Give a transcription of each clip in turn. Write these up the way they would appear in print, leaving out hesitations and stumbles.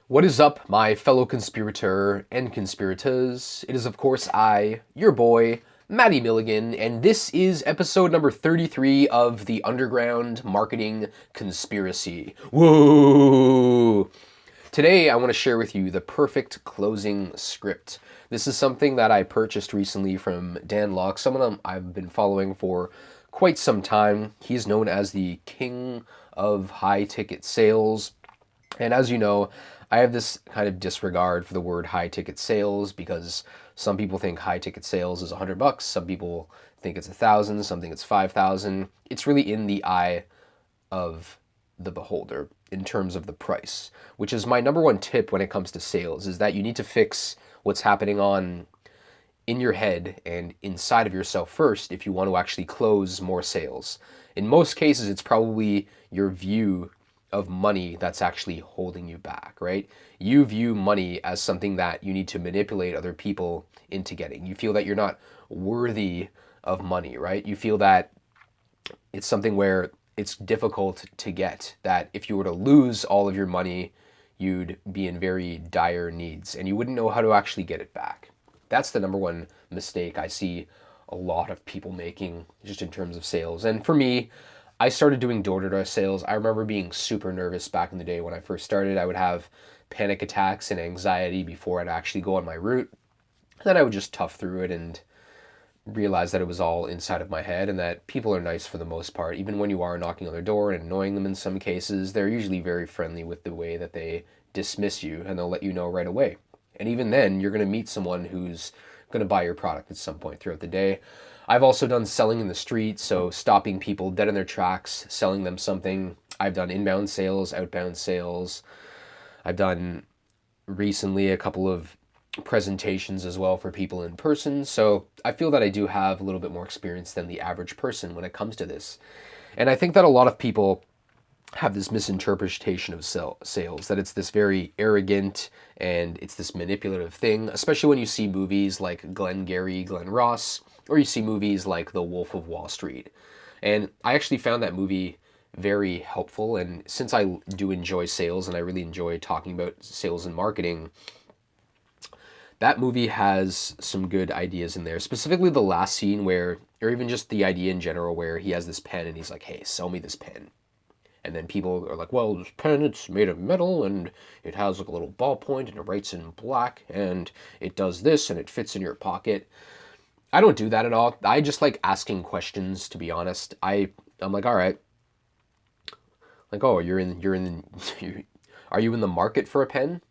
What is up, my fellow conspirator and conspirators? It is, of course, I, your boy, Matty Milligan, and this is episode number 33 of the Underground Marketing Conspiracy. Whoa! Today, I want to share with you the perfect closing script. This is something that I purchased recently from Dan Locke, someone I've been following for quite some time. He's known as the king of high ticket sales. And as you know, I have this kind of disregard for the word high ticket sales because some people think high ticket sales is $100, some people think it's 1,000, some think it's 5,000. It's really in the eye of the beholder in terms of the price, which is my number one tip when it comes to sales, is that you need to fix what's happening on in your head and inside of yourself first if you want to actually close more sales. In most cases, it's probably your view of money that's actually holding you back, right? You view money as something that you need to manipulate other people into getting. You feel that you're not worthy of money, right? You feel that it's something where it's difficult to get, that if you were to lose all of your money, you'd be in very dire needs and you wouldn't know how to actually get it back. That's the number one mistake I see a lot of people making just in terms of sales. And for me, I started doing door-to-door sales. I remember being super nervous back in the day when I first started. I would have panic attacks and anxiety before I'd actually go on my route. And then I would just tough through it and realize that it was all inside of my head and that people are nice for the most part. Even when you are knocking on their door and annoying them in some cases, they're usually very friendly with the way that they dismiss you and they'll let you know right away. And even then, you're going to meet someone who's going to buy your product at some point throughout the day. I've also done selling in the street, so stopping people dead in their tracks, selling them something. I've done inbound sales, outbound sales. I've done recently a couple of presentations as well for people in person. So I feel that I do have a little bit more experience than the average person when it comes to this. And I think that a lot of people have this misinterpretation of sales, that it's this very arrogant and it's this manipulative thing, especially when you see movies like Glengarry Glen Ross, or you see movies like The Wolf of Wall Street. And I actually found that movie very helpful. And since I do enjoy sales and I really enjoy talking about sales and marketing, that movie has some good ideas in there. Specifically the last scene where, or even just the idea in general, where he has this pen and he's like, hey, sell me this pen. And then people are like, well, this pen, it's made of metal and it has like a little ballpoint and it writes in black and it does this and it fits in your pocket. I don't do that at all. I just like asking questions, to be honest. I'm like, all right, like, oh, are you in the market for a pen?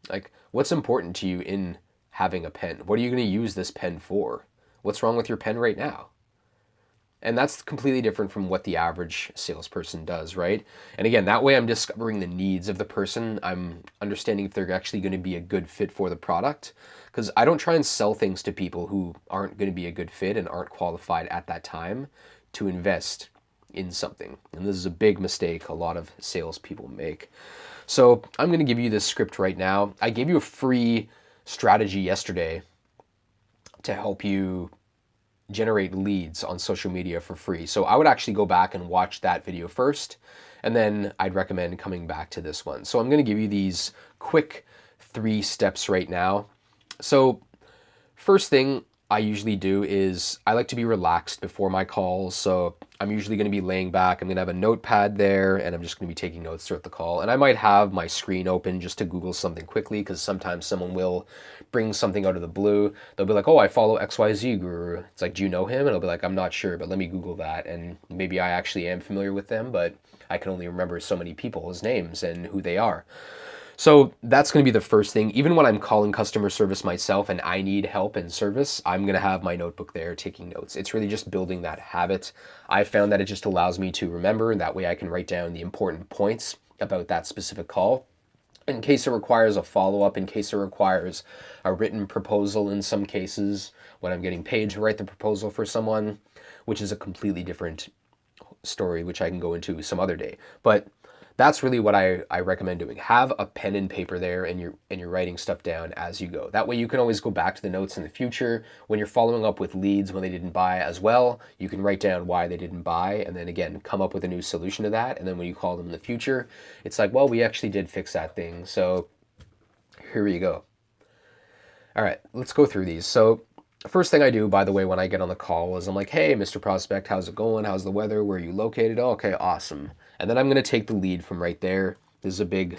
Like, what's important to you in having a pen? What are you going to use this pen for? What's wrong with your pen right now? And that's completely different from what the average salesperson does, right? And again, that way I'm discovering the needs of the person. I'm understanding if they're actually going to be a good fit for the product. Because I don't try and sell things to people who aren't going to be a good fit and aren't qualified at that time to invest in something. And this is a big mistake a lot of salespeople make. So I'm going to give you this script right now. I gave you a free strategy yesterday to help you generate leads on social media for free. So I would actually go back and watch that video first, and then I'd recommend coming back to this one. So I'm going to give you these quick 3 steps right now. So first thing I usually do is I like to be relaxed before my calls. So I'm usually going to be laying back. I'm going to have a notepad there and I'm just going to be taking notes throughout the call. And I might have my screen open just to Google something quickly because sometimes someone will bring something out of the blue. They'll be like, oh, I follow XYZ guru. It's like, do you know him? And I'll be like, I'm not sure, but let me Google that. And maybe I actually am familiar with them, but I can only remember so many people's names and who they are. So that's going to be the first thing. Even when I'm calling customer service myself and I need help and service, I'm going to have my notebook there taking notes. It's really just building that habit. I found that it just allows me to remember, and that way I can write down the important points about that specific call. In case it requires a follow-up, in case it requires a written proposal in some cases, when I'm getting paid to write the proposal for someone, which is a completely different story, which I can go into some other day. But that's really what I recommend doing. Have a pen and paper there and you're writing stuff down as you go. That way you can always go back to the notes in the future. When you're following up with leads when they didn't buy as well, you can write down why they didn't buy and then again come up with a new solution to that. And then when you call them in the future, it's like, well, we actually did fix that thing. So Here we go. All right, let's go through these. So, first thing I do, by the way, when I get on the call is I'm like, hey, Mr. Prospect, how's it going? How's the weather? Where are you located? Oh, okay, awesome. And then I'm going to take the lead from right there. This is a big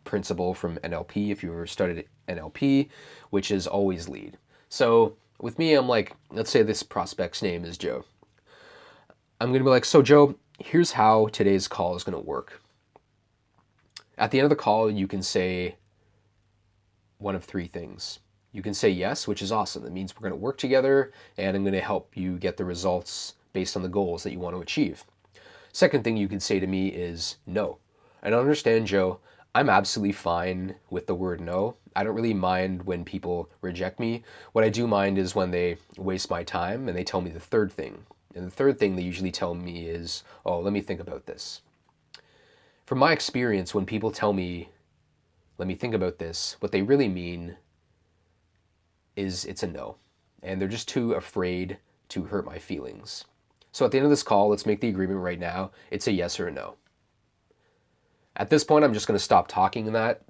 principle from NLP, if you ever studied NLP, which is always lead. So, with me, I'm like, let's say this prospect's name is Joe. I'm going to be like, so, Joe, here's how today's call is going to work. At the end of the call, you can say one of three things. You can say yes, which is awesome. That means we're going to work together and I'm going to help you get the results based on the goals that you want to achieve. Second thing you can say to me is no. And understand, Joe, I'm absolutely fine with the word no. I don't really mind when people reject me. What I do mind is when they waste my time and they tell me the third thing. And the third thing they usually tell me is, oh, let me think about this. From my experience, when people tell me, let me think about this, what they really mean is it's a no. And they're just too afraid to hurt my feelings. So at the end of this call, let's make the agreement right now. It's a yes or a no. At this point, I'm just going to stop talking in that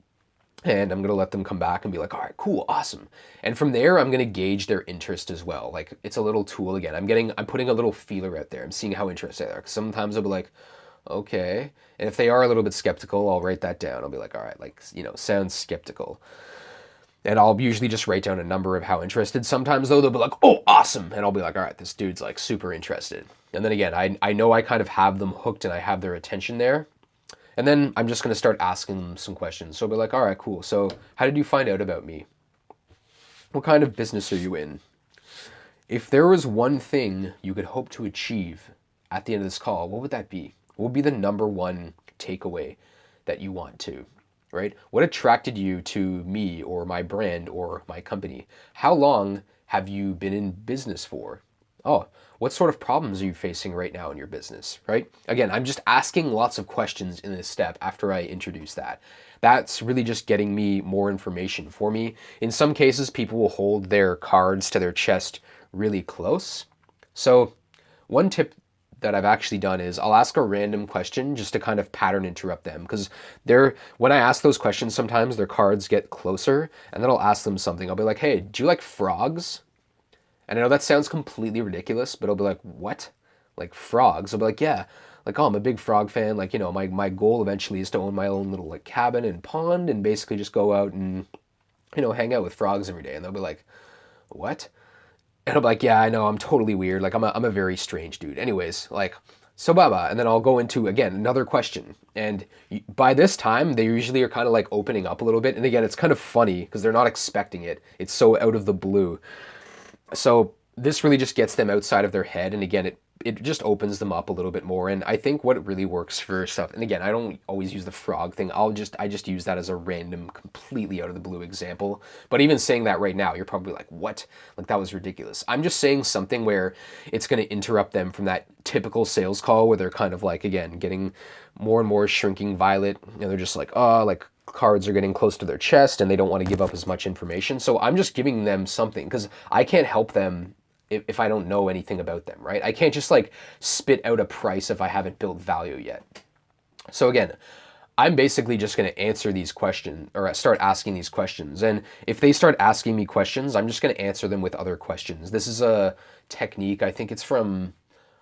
and I'm going to let them come back and be like, all right, cool, awesome. And from there, I'm going to gauge their interest as well. Like, it's a little tool again. I'm putting a little feeler out there. I'm seeing how interested they are. 'Cause sometimes I'll be like, okay. And if they are a little bit skeptical, I'll write that down. I'll be like, all right, like, sounds skeptical. And I'll usually just write down a number of how interested. Sometimes, though, they'll be like, oh, awesome. And I'll be like, all right, this dude's like super interested. And then again, I know I kind of have them hooked and I have their attention there. And then I'm just going to start asking them some questions. So I'll be like, all right, cool. So how did you find out about me? What kind of business are you in? If there was one thing you could hope to achieve at the end of this call, what would that be? What would be the number one takeaway that you want to, right? What attracted you to me or my brand or my company? How long have you been in business for? Oh, what sort of problems are you facing right now in your business, right? Again, I'm just asking lots of questions in this step after I introduce that. That's really just getting me more information for me. In some cases, people will hold their cards to their chest really close. So one tip that I've actually done is I'll ask a random question just to kind of pattern interrupt them because when I ask those questions, sometimes their cards get closer and then I'll ask them something. I'll be like, hey, do you like frogs? And I know that sounds completely ridiculous, but I'll be like, what? Like frogs? I'll be like, yeah. Like, oh, I'm a big frog fan. Like, my goal eventually is to own my own little like cabin and pond and basically just go out and, hang out with frogs every day. And they'll be like, what? And I'm like, yeah, I know, I'm totally weird. Like, I'm a very strange dude. Anyways, like, so baba. And then I'll go into, again, another question. And by this time, they usually are kind of like opening up a little bit. And again, it's kind of funny because they're not expecting it. It's so out of the blue. So this really just gets them outside of their head. And again, it just opens them up a little bit more. And I think what really works for stuff, and again, I don't always use the frog thing. I just use that as a random, completely out of the blue example. But even saying that right now, you're probably like, what? Like that was ridiculous. I'm just saying something where it's going to interrupt them from that typical sales call where they're kind of like, again, getting more and more shrinking violet. They're just like, oh, like cards are getting close to their chest and they don't want to give up as much information. So I'm just giving them something because I can't help them if I don't know anything about them, right? I can't just like spit out a price if I haven't built value yet. So again, I'm basically just going to answer these questions or start asking these questions. And if they start asking me questions, I'm just going to answer them with other questions. This is a technique. I think it's from,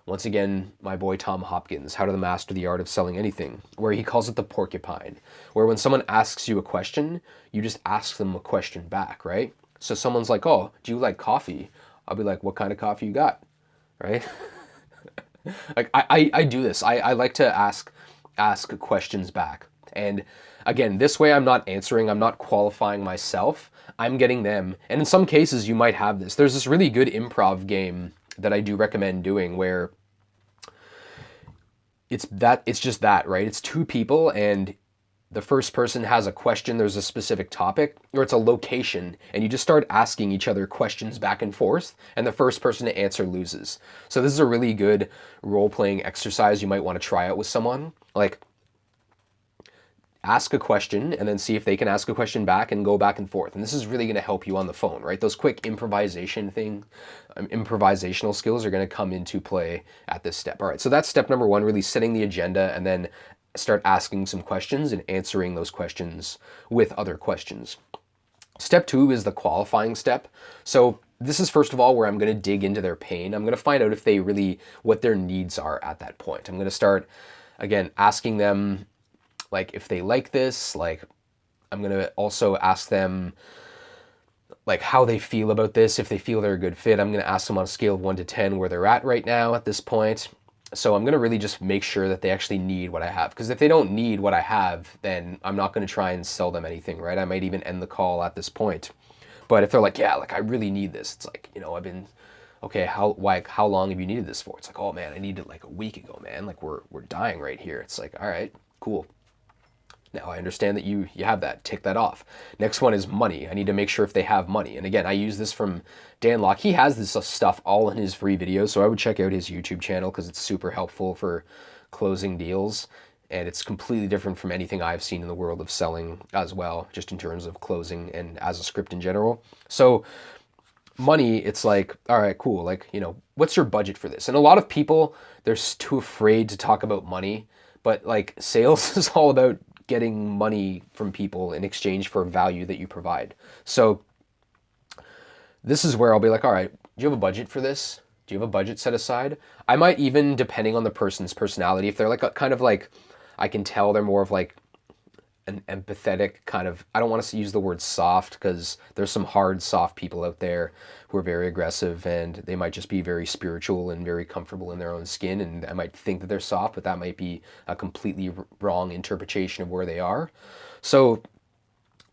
once again, my boy Tom Hopkins, How to Master the Art of Selling Anything, where he calls it the porcupine, where when someone asks you a question, you just ask them a question back, right? So someone's like, oh, do you like coffee? I'll be like, what kind of coffee you got, right? Like I do this. I like to ask questions back. And again, this way I'm not answering, I'm not qualifying myself. I'm getting them. And in some cases you might have this. There's this really good improv game that I do recommend doing where it's just that, right? It's two people and the first person has a question, there's a specific topic, or it's a location, and you just start asking each other questions back and forth, and the first person to answer loses. So this is a really good role-playing exercise you might want to try out with someone. Like, ask a question and then see if they can ask a question back and go back and forth. And this is really going to help you on the phone, right? Those quick improvisational skills are going to come into play at this step. All right, so that's step number one, really setting the agenda and then start asking some questions and answering those questions with other questions. Step 2 is the qualifying step. So this is first of all where I'm going to dig into their pain. I'm going to find out if they really, what their needs are at that point. I'm going to start, again, asking them, like, if they like this. Like, I'm going to also ask them, like, how they feel about this. If they feel they're a good fit, I'm going to ask them on a scale of 1 to 10 where they're at right now at this point. So I'm going to really just make sure that they actually need what I have. Because if they don't need what I have, then I'm not going to try and sell them anything, right? I might even end the call at this point. But if they're like, yeah, like I really need this, it's like, I've been, okay, how long have you needed this for? It's like, oh man, I needed it like a week ago, man. Like we're dying right here. It's like, all right, cool. Now I understand that you have that. Tick that off. Next one is money. I need to make sure if they have money. And again, I use this from Dan Locke. He has this stuff all in his free videos, so I would check out his YouTube channel because it's super helpful for closing deals. And it's completely different from anything I've seen in the world of selling as well, just in terms of closing and as a script in general. So money, it's like, all right, cool. Like, what's your budget for this? And a lot of people, they're too afraid to talk about money, but like sales is all about getting money from people in exchange for value that you provide. So this is where I'll be like, all right, do you have a budget for this? Do you have a budget set aside? I might even, depending on the person's personality, if they're like kind of like, I can tell they're more of like an empathetic kind of, I don't want to use the word soft because there's some hard, soft people out there who are very aggressive and they might just be very spiritual and very comfortable in their own skin. And I might think that they're soft, but that might be a completely wrong interpretation of where they are. So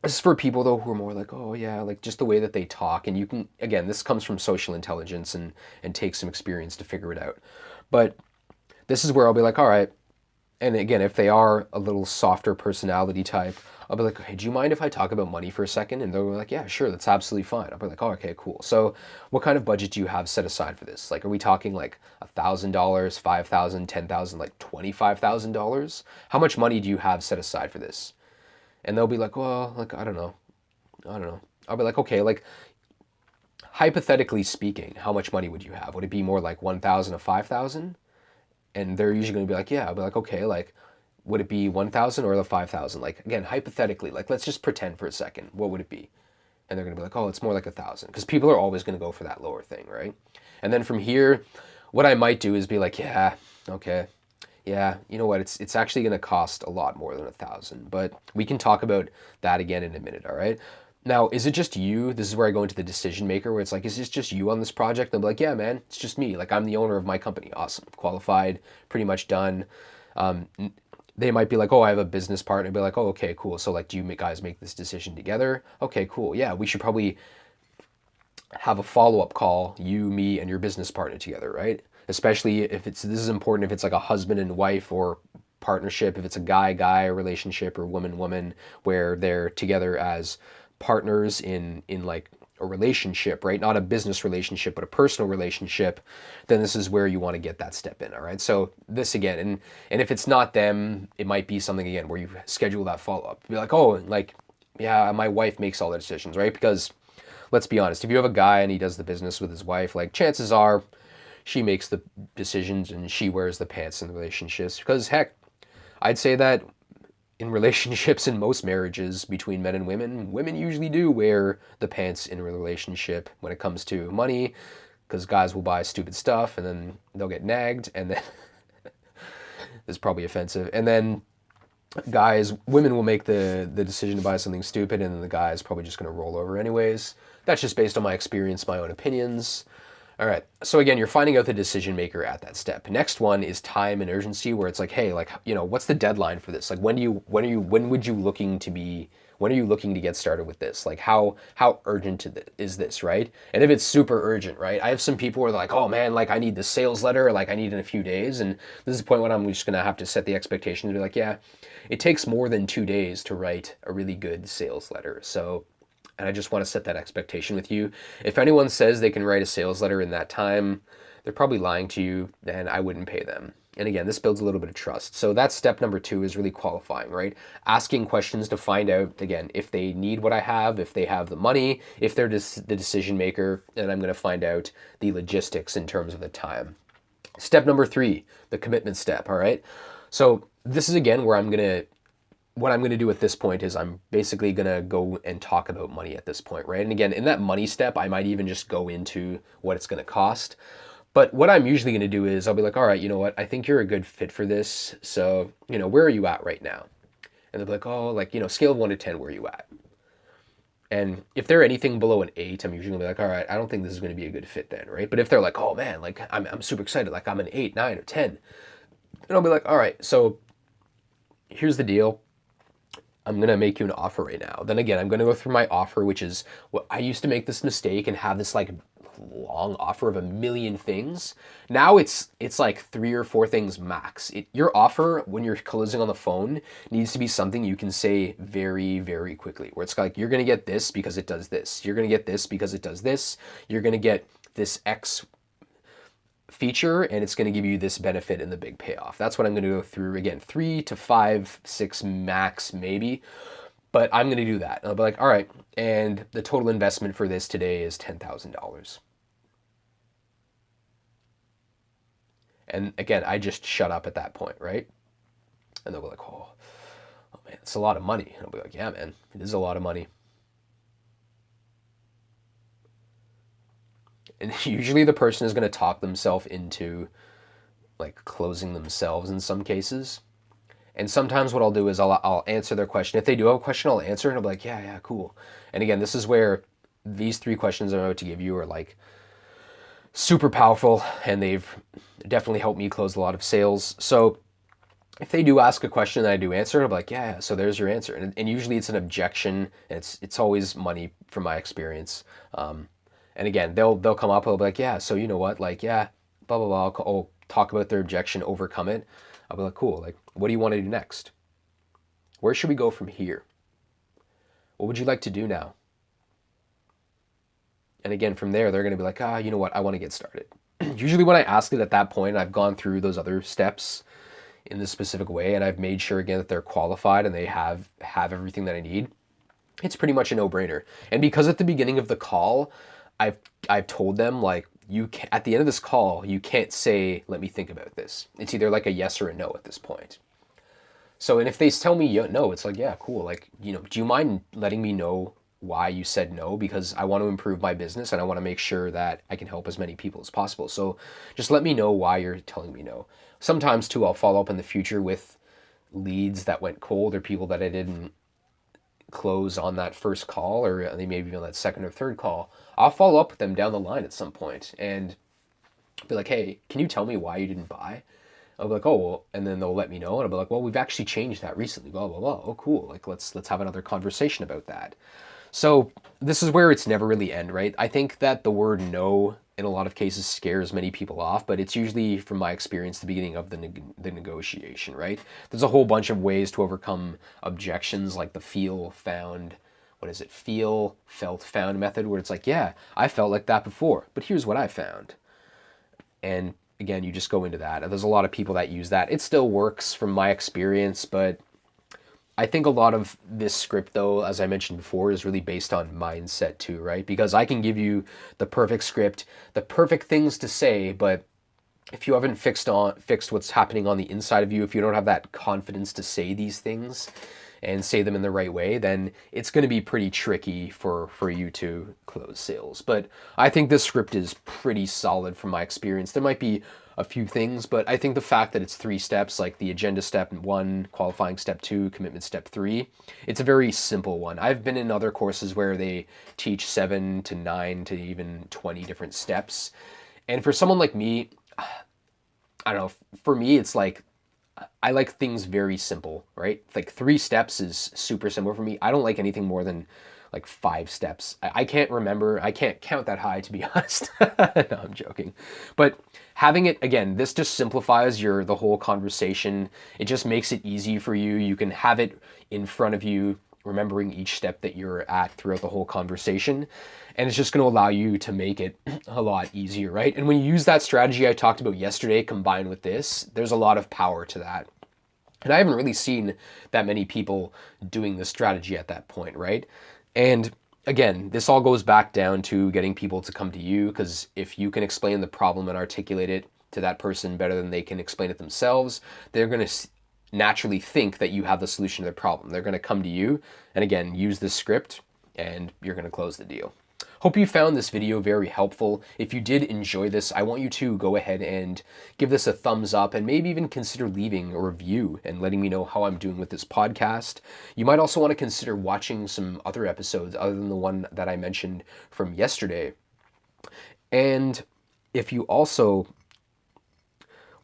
this is for people though who are more like, oh yeah, like just the way that they talk. And you can, again, this comes from social intelligence and takes some experience to figure it out. But this is where I'll be like, all right. And again, if they are a little softer personality type, I'll be like, hey, do you mind if I talk about money for a second? And they're like, yeah, sure, that's absolutely fine. I'll be like, oh, okay, cool. So what kind of budget do you have set aside for this? Like, are we talking like $1,000, $5,000, $10,000, like $25,000? How much money do you have set aside for this? And they'll be like, well, like, I don't know. I'll be like, okay, like, hypothetically speaking, how much money would you have? Would it be more like 1,000 or 5,000? And they're usually going to be like, yeah. I'll be like, okay, like, would it be 1,000 or the 5,000? Like, again, hypothetically, like, let's just pretend for a second. What would it be? And they're going to be like, oh, it's more like 1,000. Because people are always going to go for that lower thing, right? And then from here, what I might do is be like, yeah, okay. Yeah, you know what? It's actually going to cost a lot more than 1,000. But we can talk about that again in a minute, all right? Now, is it just you? This is where I go into the decision maker, where it's like, is this just you on this project? They'll be like, yeah, man, it's just me. Like, I'm the owner of my company. Awesome. Qualified, pretty much done. Um, they might be like, oh, I have a business partner. Be like, oh, okay, cool. So, like, do you guys make this decision together? Okay, cool. Yeah, we should probably have a follow-up call, you, me, and your business partner together, right? Especially if this is important if it's like a husband and wife or partnership, if it's a guy-guy relationship or woman-woman, where they're together as partners in like a relationship, right? Not a business relationship, but a personal relationship, then this is where you want to get that step in, all right? So this again, and if it's not them, it might be something again where you schedule that follow-up. Be like, oh, like, yeah, my wife makes all the decisions, right? Because let's be honest, if you have a guy and he does the business with his wife, like chances are she makes the decisions and she wears the pants in the relationships. Because heck, I'd say that in relationships in most marriages between men and women usually do wear the pants in a relationship when it comes to money, because guys will buy stupid stuff and then they'll get nagged, and then this is probably offensive, and then women will make the decision to buy something stupid, and then the guy is probably just going to roll over anyways. That's just based on my experience, my own opinions. All right. So again, you're finding out the decision maker at that step. Next one is time and urgency, where it's like, hey, like, what's the deadline for this? Like, when are you looking to get started with this? Like, how urgent is this, right? And if it's super urgent, right? I have some people who are like, oh man, like I need the sales letter, or like I need it in a few days. And this is the point when I'm just gonna have to set the expectation to be like, yeah, it takes more than 2 days to write a really good sales letter. So, and I just want to set that expectation with you. If anyone says they can write a sales letter in that time, they're probably lying to you, and I wouldn't pay them. And again, this builds a little bit of trust. So that's step number 2, is really qualifying, right? Asking questions to find out, again, if they need what I have, if they have the money, if they're the decision maker, and I'm going to find out the logistics in terms of the time. Step number 3, the commitment step, all right? So this is again where what I'm gonna do at this point is I'm basically gonna go and talk about money at this point, right? And again, in that money step, I might even just go into what it's gonna cost. But what I'm usually gonna do is I'll be like, all right, you know what? I think you're a good fit for this. So, where are you at right now? And they'll be like, oh, like, scale of 1 to 10, where are you at? And if they're anything below an 8, I'm usually gonna be like, all right, I don't think this is gonna be a good fit then, right? But if they're like, oh man, like I'm super excited, like I'm an 8, 9, or 10, then I'll be like, all right, so here's the deal. I'm gonna make you an offer right now. Then again, I'm gonna go through my offer, which is what I used to make this mistake and have this like long offer of a million things. Now it's like 3 or 4 things max. Your offer when you're closing on the phone needs to be something you can say very, very quickly. Where it's like you're gonna get this because it does this. You're gonna get this because it does this. You're gonna get this X feature and it's going to give you this benefit and the big payoff. That's what I'm going to go through again, 3 to 5, 6 max maybe, but I'm going to do that. And I'll be like, all right, and the total investment for this today is $10,000. And again, I just shut up at that point, right? And they'll be like, oh man, it's a lot of money. And I'll be like, yeah, man, it is a lot of money. And usually the person is going to talk themselves into like closing themselves in some cases. And sometimes what I'll do is I'll answer their question. If they do have a question, I'll answer and I'll be like, yeah, yeah, cool. And again, this is where these 3 questions I'm about to give you are like super powerful and they've definitely helped me close a lot of sales. So if they do ask a question that I do answer, I'll be like, yeah, yeah, so there's your answer. And usually it's an objection. And it's always money from my experience. And again, they'll come up and they'll be like, yeah, so you know what, like, yeah, blah, blah, blah. I'll talk about their objection, overcome it. I'll be like, cool, like, what do you want to do next? Where should we go from here? What would you like to do now? And again, from there, they're going to be like, you know what, I want to get started. Usually when I ask it at that point, I've gone through those other steps in this specific way, and I've made sure again that they're qualified and they have everything that I need. It's pretty much a no-brainer. And because at the beginning of the call, I've told them like at the end of this call, you can't say, let me think about this. It's either like a yes or a no at this point. So, and if they tell me no, it's like, yeah, cool. Like, do you mind letting me know why you said no? Because I want to improve my business and I want to make sure that I can help as many people as possible. So just let me know why you're telling me no. Sometimes too, I'll follow up in the future with leads that went cold or people that I didn't close on that first call, or they maybe on that second or third call. I'll follow up with them down the line at some point and be like, hey, can you tell me why you didn't buy? I'll be like, oh, well, and then they'll let me know, and I'll be like, well, we've actually changed that recently, blah, blah, blah. Oh, cool. Like, let's have another conversation about that. So this is where it's never really end, right? I think that the word no in a lot of cases scares many people off, but it's usually, from my experience, the beginning of the negotiation, right? There's a whole bunch of ways to overcome objections, like the feel, found, what is it? Feel, felt, found method, where it's like, yeah, I felt like that before, but here's what I found. And again, you just go into that. And there's a lot of people that use that. It still works from my experience, but I think a lot of this script, though, as I mentioned before, is really based on mindset too, right? Because I can give you the perfect script, the perfect things to say, but if you haven't fixed what's happening on the inside of you, if you don't have that confidence to say these things and say them in the right way, then it's going to be pretty tricky for you to close sales. But I think this script is pretty solid from my experience. There might be a few things, but I think the fact that it's 3 steps, like the agenda step 1, qualifying step 2, commitment step 3, it's a very simple one. I've been in other courses where they teach 7 to 9 to even 20 different steps. And for someone like me, I don't know, for me, it's like, I like things very simple, right? Like 3 steps is super simple for me. I don't like anything more than like 5 steps. I can't remember, I can't count that high, to be honest. No, I'm joking. But having it, again, this just simplifies the whole conversation. It just makes it easy for you. You can have it in front of you, remembering each step that you're at throughout the whole conversation. And it's just going to allow you to make it a lot easier, right? And when you use that strategy I talked about yesterday combined with this, there's a lot of power to that. And I haven't really seen that many people doing this strategy at that point, right? And again, this all goes back down to getting people to come to you, because if you can explain the problem and articulate it to that person better than they can explain it themselves, they're going to naturally think that you have the solution to their problem. They're going to come to you and again, use this script and you're going to close the deal. Hope you found this video very helpful. If you did enjoy this, I want you to go ahead and give this a thumbs up and maybe even consider leaving a review and letting me know how I'm doing with this podcast. You might also want to consider watching some other episodes other than the one that I mentioned from yesterday. And if you also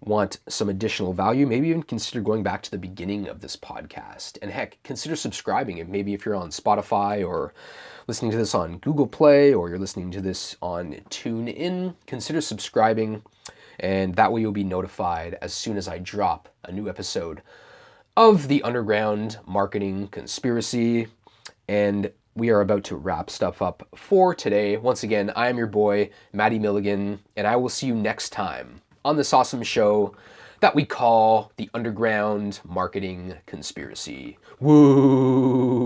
want some additional value, maybe even consider going back to the beginning of this podcast. And heck, consider subscribing. And maybe if you're on Spotify or listening to this on Google Play or you're listening to this on TuneIn, consider subscribing. And that way you'll be notified as soon as I drop a new episode of the Underground Marketing Conspiracy. And we are about to wrap stuff up for today. Once again, I am your boy, Matty Milligan, and I will see you next time on this awesome show that we call the Underground Marketing Conspiracy. Woo!